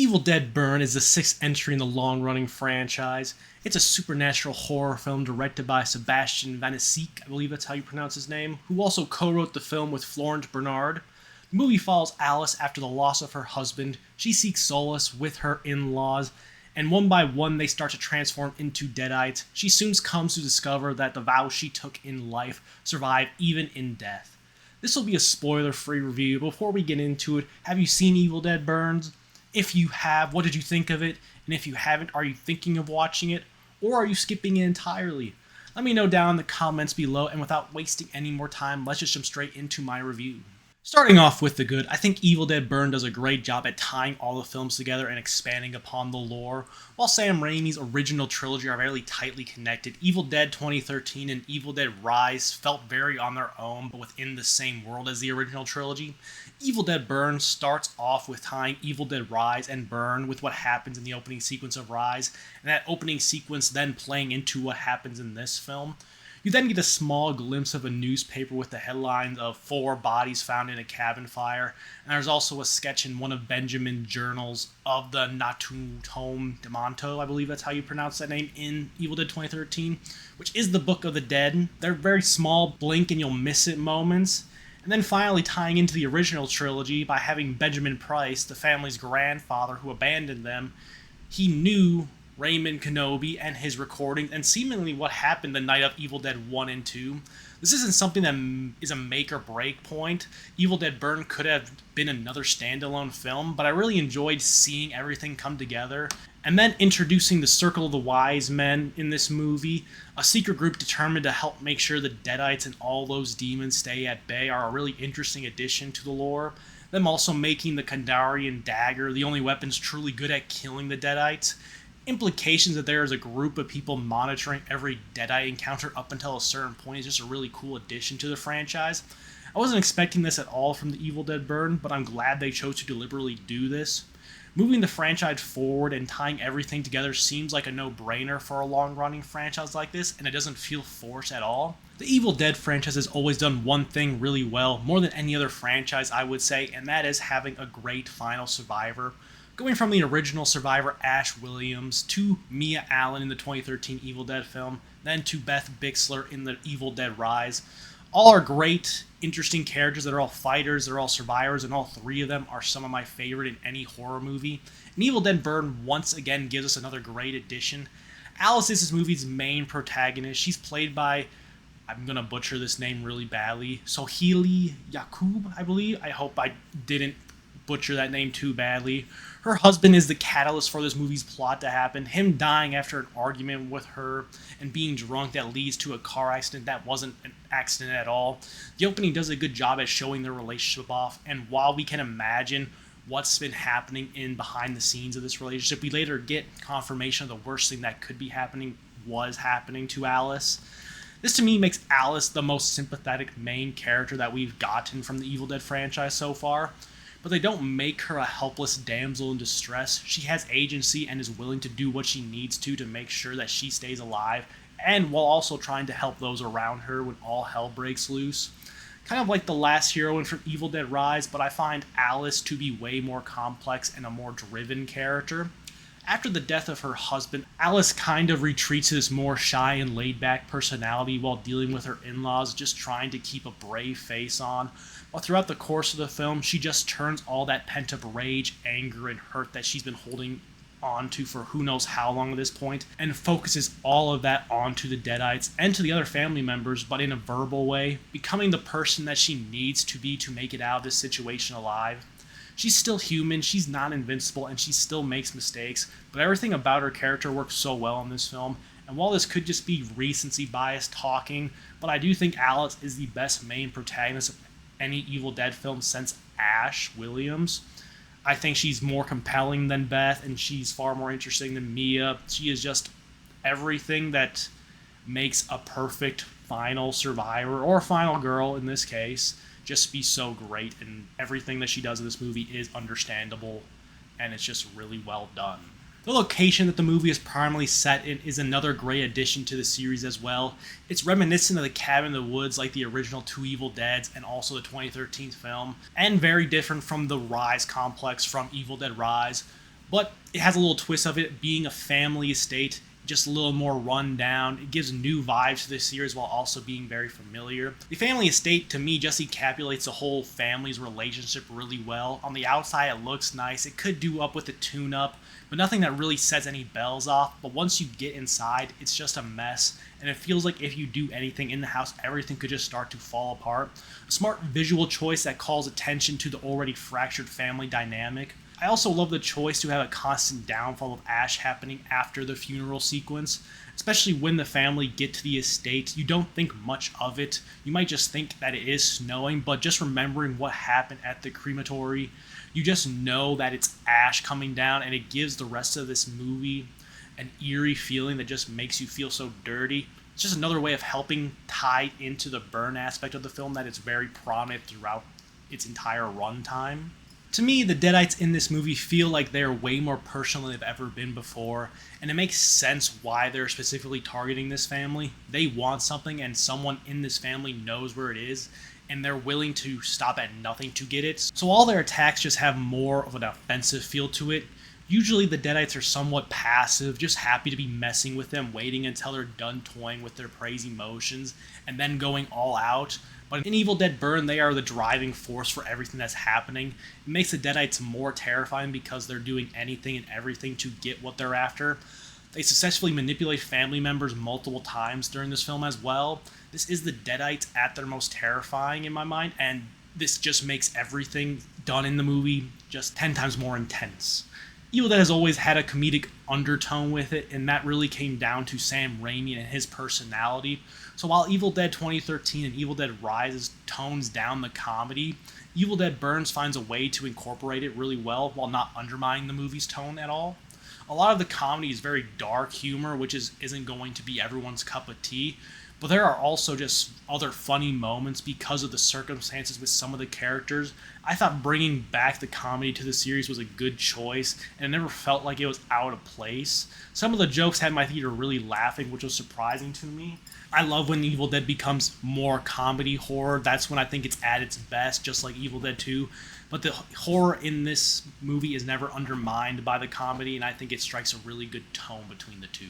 Evil Dead Burn is the sixth entry in the long-running franchise. It's a supernatural horror film directed by Sebastian Vanisek, I believe that's how you pronounce his name, who also co-wrote the film with Florence Bernard. The movie follows Alice after the loss of her husband. She seeks solace with her in-laws, and one by one they start to transform into Deadites. She soon comes to discover that the vows she took in life survive even in death. This will be a spoiler-free review. Before we get into it, have you seen Evil Dead Burns? If you have, what did you think of it? And if you haven't, are you thinking of watching it? Or are you skipping it entirely? Let me know down in the comments below, and without wasting any more time, let's just jump straight into my review. Starting off with the good, I think Evil Dead Burn does a great job at tying all the films together and expanding upon the lore. While Sam Raimi's original trilogy are very tightly connected, Evil Dead 2013 and Evil Dead Rise felt very on their own, but within the same world as the original trilogy. Evil Dead Burn starts off with tying Evil Dead Rise and Burn with what happens in the opening sequence of Rise, and that opening sequence then playing into what happens in this film. You then get a small glimpse of a newspaper with the headlines of 4 bodies found in a cabin fire, and there's also a sketch in one of Benjamin's journals of the Natu Tome Demonto, I believe that's how you pronounce that name, in Evil Dead 2013, which is the Book of the Dead. They're very small, blink and you'll miss it moments. And then finally tying into the original trilogy by having Benjamin Price, the family's grandfather who abandoned them. He knew Raymond Kenobi and his recordings, and seemingly what happened the night of Evil Dead 1 and 2. This isn't something that is a make or break point. Evil Dead Burn could have been another standalone film, but I really enjoyed seeing everything come together. And then introducing the Circle of the Wise Men in this movie, a secret group determined to help make sure the Deadites and all those demons stay at bay, are a really interesting addition to the lore. Them also making the Kandarian dagger the only weapons truly good at killing the Deadites. Implications that there is a group of people monitoring every Deadite encounter up until a certain point is just a really cool addition to the franchise. I wasn't expecting this at all from the Evil Dead Burn, but I'm glad they chose to deliberately do this. Moving the franchise forward and tying everything together seems like a no-brainer for a long-running franchise like this, and it doesn't feel forced at all. The Evil Dead franchise has always done one thing really well, more than any other franchise I would say, and that is having a great final survivor. Going from the original survivor Ash Williams to Mia Allen in the 2013 Evil Dead film, then to Beth Bixler in the Evil Dead Rise. All are great, interesting characters that are all fighters, they're all survivors, and all 3 of them are some of my favorite in any horror movie. And Evil Dead Burn once again gives us another great addition. Alice is this movie's main protagonist. She's played by, I'm going to butcher this name really badly, Sohaili Yacoub, I believe. I hope I didn't butcher that name too badly. Her husband is the catalyst for this movie's plot to happen. Him dying after an argument with her and being drunk that leads to a car accident that wasn't an accident at all. The opening does a good job at showing their relationship off, and while we can imagine what's been happening in behind the scenes of this relationship, we later get confirmation of the worst thing that could be happening was happening to Alice. This to me makes Alice the most sympathetic main character that we've gotten from the Evil Dead franchise so far. But they don't make her a helpless damsel in distress. She has agency and is willing to do what she needs to make sure that she stays alive, and while also trying to help those around her when all hell breaks loose. Kind of like the last heroine from Evil Dead Rise, but I find Alice to be way more complex and a more driven character. After the death of her husband, Alice kind of retreats to this more shy and laid-back personality while dealing with her in-laws, just trying to keep a brave face on. While throughout the course of the film, she just turns all that pent-up rage, anger, and hurt that she's been holding on to for who knows how long at this point, and focuses all of that onto the Deadites and to the other family members, but in a verbal way, becoming the person that she needs to be to make it out of this situation alive. She's still human, she's not invincible, and she still makes mistakes, but everything about her character works so well in this film. And while this could just be recency bias talking, but I do think Alice is the best main protagonist of any Evil Dead film since Ash Williams. I think she's more compelling than Beth, and she's far more interesting than Mia. She is just everything that makes a perfect final survivor, or final girl in this case, just be so great, and everything that she does in this movie is understandable, and it's just really well done. The location that the movie is primarily set in is another great addition to the series as well. It's reminiscent of the cabin in the woods like the original 2 Evil Deads and also the 2013 film, and very different from the Rise complex from Evil Dead Rise. but it has a little twist of it being a family estate, just a little more run down. It gives new vibes to this series while also being very familiar. The family estate, to me, just encapsulates the whole family's relationship really well. On the outside, it looks nice. It could do up with a tune-up, but nothing that really sets any bells off. But once you get inside, it's just a mess, and it feels like if you do anything in the house, everything could just start to fall apart. A smart visual choice that calls attention to the already fractured family dynamic. I also love the choice to have a constant downfall of Ash happening after the funeral sequence, especially when the family get to the estate. You don't think much of it. You might just think that it is snowing, but just remembering what happened at the crematory, you just know that it's Ash coming down, and it gives the rest of this movie an eerie feeling that just makes you feel so dirty. It's just another way of helping tie into the burn aspect of the film that is very prominent throughout its entire runtime. To me, the Deadites in this movie feel like they're way more personal than they've ever been before, and it makes sense why they're specifically targeting this family. They want something, and someone in this family knows where it is, and they're willing to stop at nothing to get it. So all their attacks just have more of an offensive feel to it. Usually the Deadites are somewhat passive, just happy to be messing with them, waiting until they're done toying with their prey's emotions, and then going all out. But in Evil Dead Burn, they are the driving force for everything that's happening. It makes the Deadites more terrifying because they're doing anything and everything to get what they're after. They successfully manipulate family members multiple times during this film as well. This is the Deadites at their most terrifying in my mind, and this just makes everything done in the movie just 10 times more intense. Evil Dead has always had a comedic undertone with it, and that really came down to Sam Raimi and his personality. So while Evil Dead 2013 and Evil Dead Rises tones down the comedy, Evil Dead Burns finds a way to incorporate it really well while not undermining the movie's tone at all. A lot of the comedy is very dark humor, which isn't going to be everyone's cup of tea, but there are also just other funny moments because of the circumstances with some of the characters. I thought bringing back the comedy to the series was a good choice, and it never felt like it was out of place. Some of the jokes had my theater really laughing, which was surprising to me. I love when Evil Dead becomes more comedy horror. That's when I think it's at its best, just like Evil Dead 2. But the horror in this movie is never undermined by the comedy, and I think it strikes a really good tone between the two.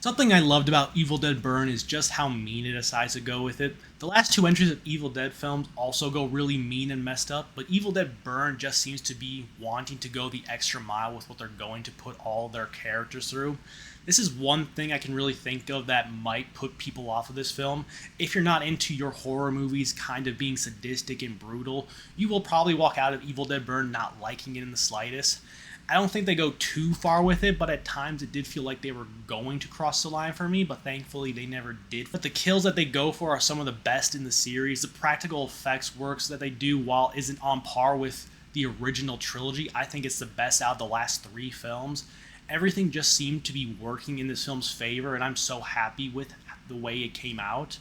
Something I loved about Evil Dead Burn is just how mean it decides to go with it. The last two entries of Evil Dead films also go really mean and messed up, but Evil Dead Burn just seems to be wanting to go the extra mile with what they're going to put all their characters through. This is one thing I can really think of that might put people off of this film. If you're not into your horror movies kind of being sadistic and brutal, you will probably walk out of Evil Dead Burn not liking it in the slightest. I don't think they go too far with it, but at times it did feel like they were going to cross the line for me, but thankfully they never did. But the kills that they go for are some of the best in the series. The practical effects works that they do, while isn't on par with the original trilogy, I think it's the best out of the last three films. Everything just seemed to be working in this film's favor, and I'm so happy with the way it came out.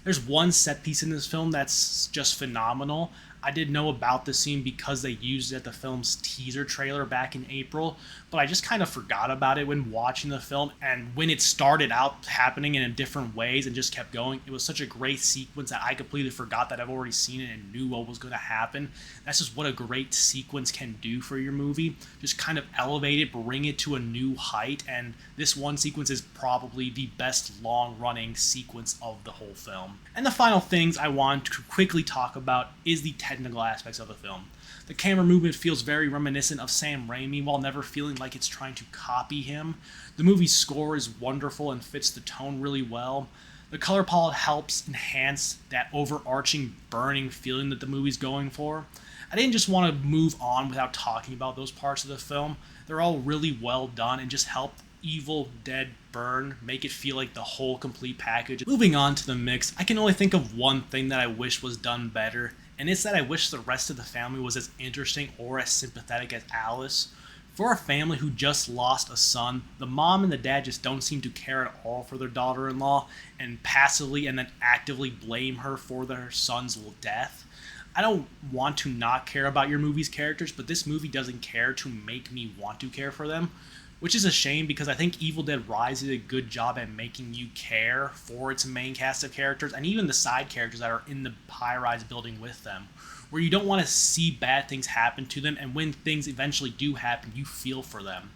There's one set piece in this film that's just phenomenal. I did know about the scene because they used it at the film's teaser trailer back in April, but I just kind of forgot about it when watching the film, and when it started out happening in different ways and just kept going, it was such a great sequence that I completely forgot that I've already seen it and knew what was going to happen. That's just what a great sequence can do for your movie. Just kind of elevate it, bring it to a new height, and this one sequence is probably the best long-running sequence of the whole film. And the final things I want to quickly talk about is the technical aspects of the film. The camera movement feels very reminiscent of Sam Raimi while never feeling like it's trying to copy him. The movie's score is wonderful and fits the tone really well. The color palette helps enhance that overarching burning feeling that the movie's going for. I didn't just want to move on without talking about those parts of the film. They're all really well done and just help Evil Dead Burn make it feel like the whole complete package. Moving on to the mix, I can only think of one thing that I wish was done better, and it's that I wish the rest of the family was as interesting or as sympathetic as Alice. For a family who just lost a son, the mom and the dad just don't seem to care at all for their daughter-in-law and passively and then actively blame her for their son's death. I don't want to not care about your movie's characters, but this movie doesn't care to make me want to care for them, which is a shame because I think Evil Dead Rise did a good job at making you care for its main cast of characters and even the side characters that are in the high-rise building with them. where you don't want to see bad things happen to them, and when things eventually do happen, you feel for them.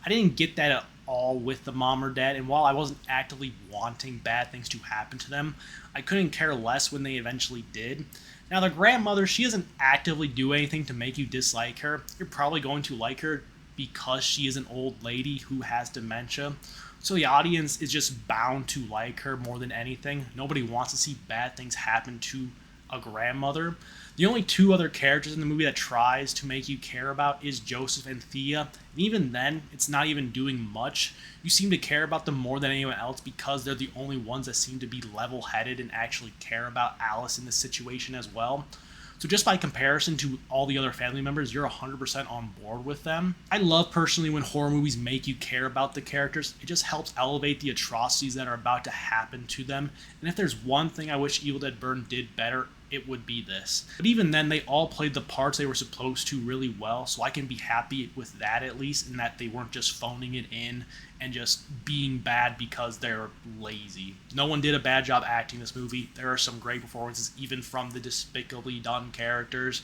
I didn't get that at all with the mom or dad, and while I wasn't actively wanting bad things to happen to them, I couldn't care less when they eventually did. Now, the grandmother, she doesn't actively do anything to make you dislike her. You're probably going to like her because she is an old lady who has dementia. So the audience is just bound to like her more than anything. Nobody wants to see bad things happen to a grandmother. The only two other characters in the movie that tries to make you care about is Joseph and Thea. And even then, it's not even doing much. You seem to care about them more than anyone else because they're the only ones that seem to be level-headed and actually care about Alice in this situation as well. So just by comparison to all the other family members, you're 100% on board with them. I love personally when horror movies make you care about the characters. It just helps elevate the atrocities that are about to happen to them. And if there's one thing I wish Evil Dead Burn did better, it would be this. But even then, they all played the parts they were supposed to really well, so I can be happy with that at least, in that they weren't just phoning it in and just being bad because they're lazy. No one did a bad job acting this movie. There are some great performances, even from the despicably done characters.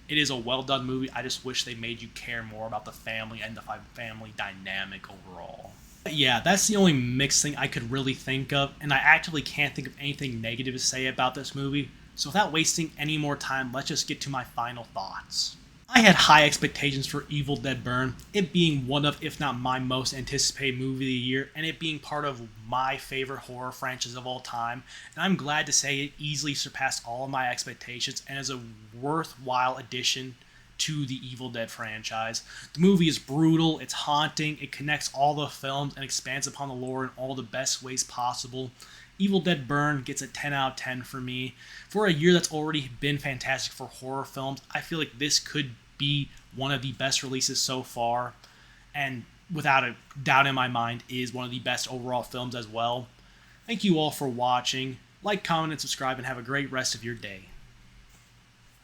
It is a well done movie. I just wish they made you care more about the family and the family dynamic overall. But yeah, that's the only mixed thing I could really think of, and I actively can't think of anything negative to say about this movie. So without wasting any more time, let's just get to my final thoughts. I had high expectations for Evil Dead Burn, it being one of, if not my most anticipated movie of the year, and it being part of my favorite horror franchise of all time, and I'm glad to say it easily surpassed all of my expectations and is a worthwhile addition to the Evil Dead franchise. The movie is brutal, it's haunting, it connects all the films and expands upon the lore in all the best ways possible. Evil Dead Burn gets a 10 out of 10 for me. For a year that's already been fantastic for horror films, I feel like this could be one of the best releases so far, and without a doubt in my mind is one of the best overall films as well. Thank you all for watching. Like, comment, and subscribe, and have a great rest of your day.